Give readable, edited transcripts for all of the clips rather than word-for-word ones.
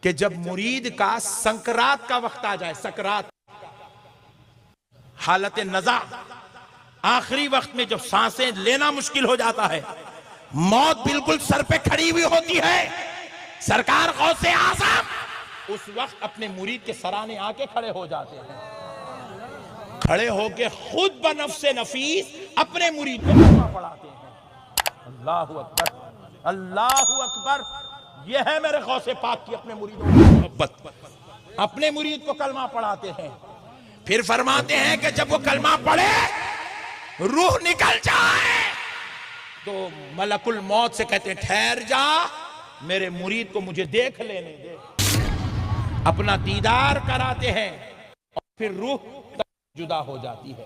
کہ جب مرید کا سنکرات کا وقت آ جائے، سکرات، حالت نزع، آخری وقت میں جب سانسیں لینا مشکل ہو جاتا ہے، موت بالکل سر پہ کھڑی ہوئی ہوتی ہے، سرکار غوث اعظم اس وقت اپنے مرید کے سرانے آ کے کھڑے ہو جاتے ہیں، کھڑے ہو کے خود بنفس نفیس اپنے مرید کو کلمہ پڑھاتے ہیں۔ اللہ اکبر، اللہ اکبر، یہ ہے میرے غوث پاک کی اپنے مریدوں کی محبت۔ اپنے مرید کو کلمہ پڑھاتے ہیں، پھر فرماتے ہیں کہ جب وہ کلمہ پڑھے روح نکل جائے تو ملک الموت سے کہتے ہیں ٹھہر جا، میرے مرید کو مجھے دیکھ لینے دے، اپنا دیدار کراتے ہیں، اور پھر روح جدا ہو جاتی ہے۔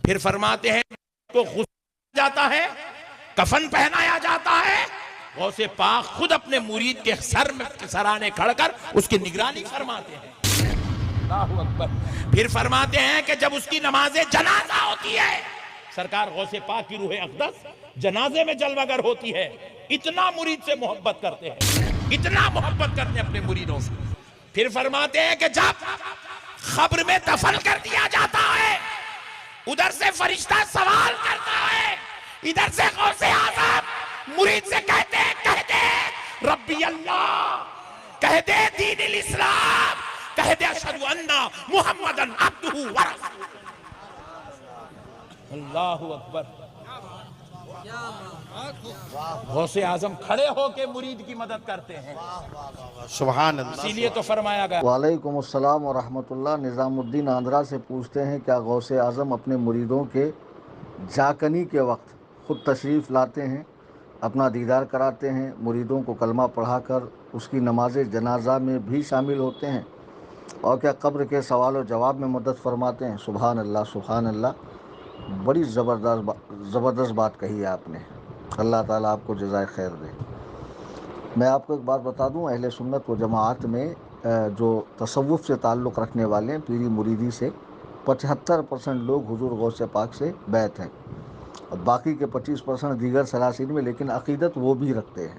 پھر فرماتے ہیں کو غسل جاتا ہے، کفن پہنایا جاتا ہے، غوث پاک خود اپنے مرید کے سر میں سرانے کھڑ کر اس کی نگرانی فرماتے ہیں۔ اللہ اکبر۔ پھر فرماتے ہیں کہ جب اس کی نماز جنازہ ہوتی ہے، سرکار غوث پاک کی روح اقدس جنازے میں جلوہ گر ہوتی ہے، اتنا مرید سے محبت کرتے ہیں، اتنا محبت کرتے ہیں اپنے مریدوں سے۔ پھر فرماتے ہیں کہ جب قبر میں دفن کر دیا جاتا ہے، ادھر سے فرشتہ سوال کرتا ہے، ادھر سے غوث اعظم مرید سے کہتے ہیں کہہ دے ربی اللہ، کہہ دے دین الاسلام، کہہ دے اشہد ان محمدن عبدہ ورسولہ۔ اللہ اکبر۔ غوث اعظم کھڑے ہو کے مرید کی مدد کرتے ہیں، سبحان اللہ۔ اسی لیے تو فرمایا گیا۔ وعلیکم السلام ورحمۃ اللہ۔ نظام الدین آندرا سے پوچھتے ہیں کیا غوث اعظم اپنے مریدوں کے جاکنی کے وقت خود تشریف لاتے ہیں، اپنا دیدار کراتے ہیں، مریدوں کو کلمہ پڑھا کر اس کی نماز جنازہ میں بھی شامل ہوتے ہیں، اور کیا قبر کے سوال و جواب میں مدد فرماتے ہیں؟ سبحان اللہ، سبحان اللہ، بڑی زبردست بات کہی ہے آپ نے، اللہ تعالیٰ آپ کو جزائے خیر دے۔ میں آپ کو ایک بات بتا دوں، اہل سنت و جماعت میں جو تصوف سے تعلق رکھنے والے ہیں، پیری مریدی سے 75% لوگ حضور غوث پاک سے بیعت ہیں، اور باقی کے 25% دیگر سلاسل میں، لیکن عقیدت وہ بھی رکھتے ہیں۔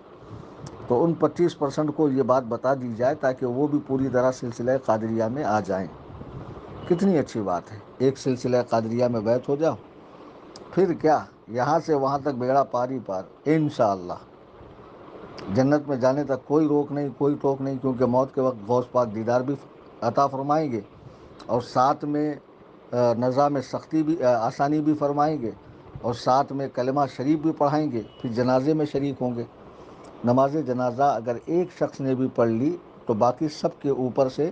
تو ان 25% کو یہ بات بتا دی جائے تاکہ وہ بھی پوری طرح سلسلہ قادریہ میں آ جائیں۔ کتنی اچھی بات ہے، ایک سلسلہ قادریہ میں بیعت ہو جاؤ، پھر کیا، یہاں سے وہاں تک بیڑا پاری پار انشاءاللہ، جنت میں جانے تک کوئی روک نہیں، کوئی ٹوک نہیں، کیونکہ موت کے وقت غوث پاک دیدار بھی عطا فرمائیں گے، اور ساتھ میں نظام سختی بھی، آسانی بھی فرمائیں گے، اور ساتھ میں کلمہ شریف بھی پڑھائیں گے، پھر جنازے میں شریک ہوں گے۔ نماز جنازہ اگر ایک شخص نے بھی پڑھ لی تو باقی سب کے اوپر سے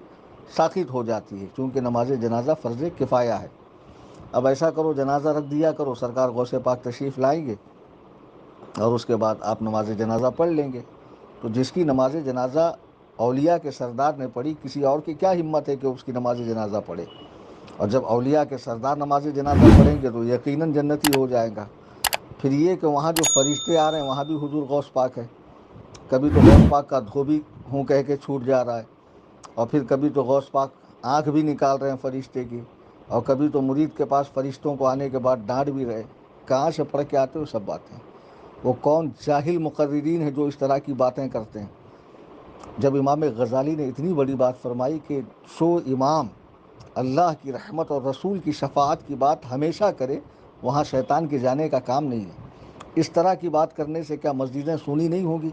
ساقط ہو جاتی ہے، چونکہ نماز جنازہ فرض کفایہ ہے۔ اب ایسا کرو، جنازہ رکھ دیا کرو، سرکار غوث پاک تشریف لائیں گے، اور اس کے بعد آپ نماز جنازہ پڑھ لیں گے۔ تو جس کی نماز جنازہ اولیاء کے سردار نے پڑھی، کسی اور کی کیا ہمت ہے کہ اس کی نماز جنازہ پڑھے؟ اور جب اولیاء کے سردار نماز جنازہ پڑھیں گے تو یقیناً جنتی ہو جائے گا۔ پھر یہ کہ وہاں جو فرشتے آ رہے ہیں وہاں بھی حضور غوث پاک ہے، کبھی تو غوث پاک کا دھوبی ہوں کہہ کے چھوٹ جا رہا ہے، اور پھر کبھی تو غوث پاک آنکھ بھی نکال رہے ہیں فرشتے کی، اور کبھی تو مرید کے پاس فرشتوں کو آنے کے بعد ڈانٹ بھی رہے، کہاں سے پڑھ کے آتے ہو سب باتیں؟ وہ کون جاہل مقررین ہیں جو اس طرح کی باتیں کرتے ہیں؟ جب امام غزالی نے اتنی بڑی بات فرمائی کہ سو امام اللہ کی رحمت اور رسول کی شفاعت کی بات ہمیشہ کرے، وہاں شیطان کے جانے کا کام نہیں ہے۔ اس طرح کی بات کرنے سے کیا مسجدیں سونی نہیں ہوں گی،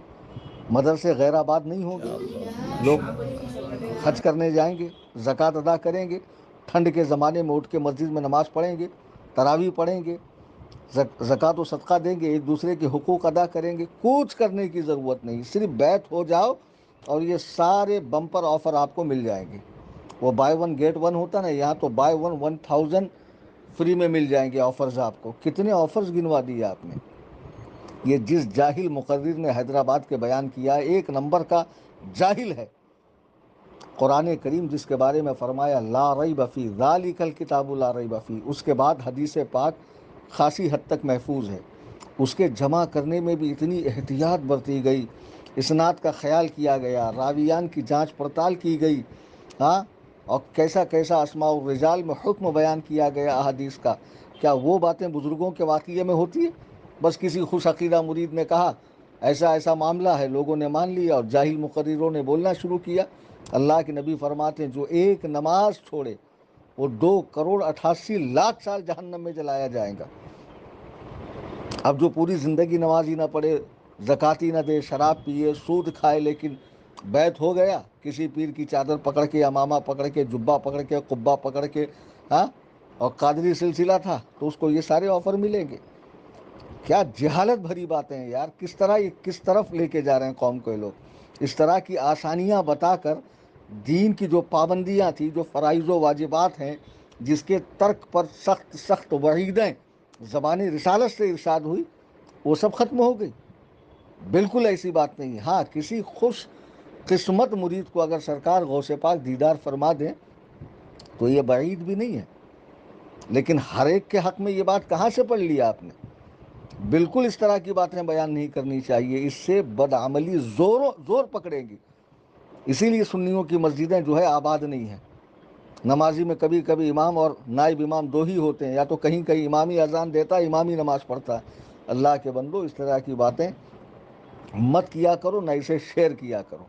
مدرسے غیر آباد نہیں ہوں گے؟ لوگ حج کرنے جائیں گے، زکوٰۃ ادا کریں گے، ٹھنڈ کے زمانے میں اٹھ کے مسجد میں نماز پڑھیں گے، تراویح پڑھیں گے، زکوٰۃ و صدقہ دیں گے، ایک دوسرے کے حقوق ادا کریں گے۔ کچھ کرنے کی ضرورت نہیں، صرف بیعت ہو جاؤ اور یہ سارے بمپر آفر آپ کو مل جائیں گے۔ وہ بائی ون گیٹ ون ہوتا نا، یہاں تو بائی ون 1000 فری میں مل جائیں گے آفرز آپ کو۔ کتنے آفرز گنوا دیے آپ نے؟ یہ جس جاہل مقرر نے حیدرآباد کے بیان کیا، ایک نمبر کا جاہل ہے۔ قرآن کریم جس کے بارے میں فرمایا لا ریب فی ذالک الکتاب لا ریب فی، اس کے بعد حدیث پاک خاصی حد تک محفوظ ہے، اس کے جمع کرنے میں بھی اتنی احتیاط برتی گئی، اسناد کا خیال کیا گیا، راویان کی جانچ پڑتال کی گئی، ہاں، اور کیسا کیسا اسماء الرجال میں حکم بیان کیا گیا احادیث کا۔ کیا وہ باتیں بزرگوں کے واقعے میں ہوتی ہے؟ بس کسی خوش عقیدہ مرید نے کہا ایسا ایسا معاملہ ہے، لوگوں نے مان لیا اور جاہل مقرروں نے بولنا شروع کیا۔ اللہ کے نبی فرماتے ہیں جو ایک نماز چھوڑے وہ 2,88,00,000 سال جہنم میں جلایا جائے گا۔ اب جو پوری زندگی نماز ہی نہ پڑھے، زکاتی نہ دے، شراب پیے، سود کھائے، لیکن بیت ہو گیا کسی پیر کی چادر پکڑ کے، امامہ پکڑ کے، جبہ پکڑ کے، قبہ پکڑ کے، ہاں، اور قادری سلسلہ تھا تو اس کو یہ سارے آفر ملیں گے۔ کیا جہالت بھری باتیں ہیں یار، کس طرح یہ کس طرف لے کے جا رہے ہیں قوم کو یہ لوگ۔ اس طرح کی آسانیاں بتا کر دین کی جو پابندیاں تھیں، جو فرائض و واجبات ہیں، جس کے ترک پر سخت سخت وعیدیں زبان رسالت سے ارشاد ہوئی، وہ سب ختم ہو گئی۔ بالکل ایسی بات نہیں۔ ہاں، کسی خوش قسمت مرید کو اگر سرکار غوث پاک دیدار فرما دیں تو یہ بعید بھی نہیں ہے، لیکن ہر ایک کے حق میں یہ بات کہاں سے پڑھ لیا آپ نے؟ بالکل اس طرح کی باتیں بیان نہیں کرنی چاہیے، اس سے بدعملی زور پکڑے گی۔ اسی لیے سنیوں کی مسجدیں جو ہے آباد نہیں ہیں۔ نمازی میں کبھی کبھی امام اور نائب امام دو ہی ہوتے ہیں، یا تو کہیں کہیں امامی اذان دیتا ہے، امامی نماز پڑھتا ہے۔ اللہ کے بندو، اس طرح کی باتیں مت کیا کرو، نہ اسے شیئر کیا کرو۔